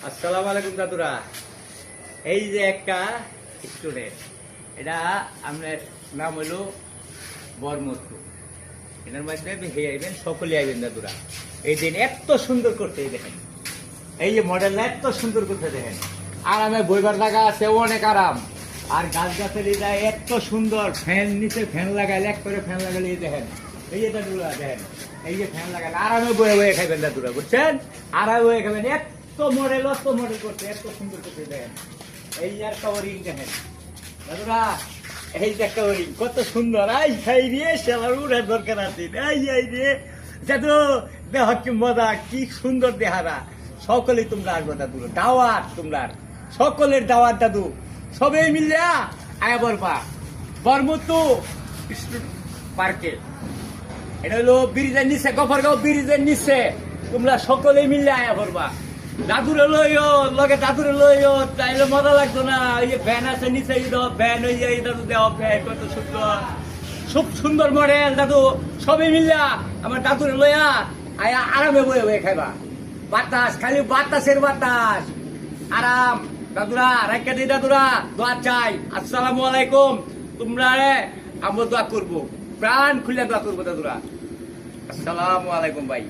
আসসালামু আলাইকুম দাদুরা। এই যে একটা স্টুডেন্ট, এটা আপনার নাম হলো বরমতু। এটার মাধ্যমে হে আইবেন, সকলে আইবেন দাদুরা। এই দিন এত সুন্দর করতে দেখেন, এই যে মডেলটা এত সুন্দর করতে দেখেন। আরামে বইবার জায়গা আছে, অনেক আরাম। আর গাছ গাছের এটা এত সুন্দর, ফ্যান নিচে ফ্যান লাগাইলে, এক করে ফ্যান লাগালে দেখেন, এই যে দাদুরা দেখেন, এই যে ফ্যান লাগাইলে আরামে বয়ে বয়ে খাইবেন দাদুরা, বুঝছেন? আরামে বয়ে খাবেন। এত মডেল করতে, এত সুন্দর করতে দেখেন। এই যে একটা ওরিং দেখেন দাদুরা, এই যে একটা ওরিং কত সুন্দর। আই খাই রে, সেবার উড়ার দরকার আছে। এই রে দাদু, দেহ কি মজা, কি সুন্দর দেহারা। সকলেই তোমরা আসবো দাদু, দাওয়াত তোমরা, সকলের দাওয়াত দাদু। সবাই মিলে আয়া বরবা বরমতু পার্কে। এটা হলো ব্রিজের নিচে, গফরগাঁও ব্রিজের নিচে। তোমরা সকলেই মিলে আয়া বরবা। দাদুরে লইও, লগে দাদুরে লইও, তাইলে মজা লাগতো না। এই যে ভ্যান আছে নিচে, ভ্যান ওই যে দাদু দেওয়া ভ্যান কত সুন্দর, খুব সুন্দর মডেল দাদু। সবাই মিল্লা আমার দাদুরে লইয়া আয়া আরামে বয়ে বয়ে খাইবা। বাতাস, খালি বাতাসের বাতাস, আরাম দাদুরা। রাখা দিই দাদুরা, দোয়া চাই। আসসালামু আলাইকুম। তোমরা আমরা দোয়া করবো, প্রাণ খুলে দোয়া করবো দাদুরা। আসসালামু আলাইকুম ভাই।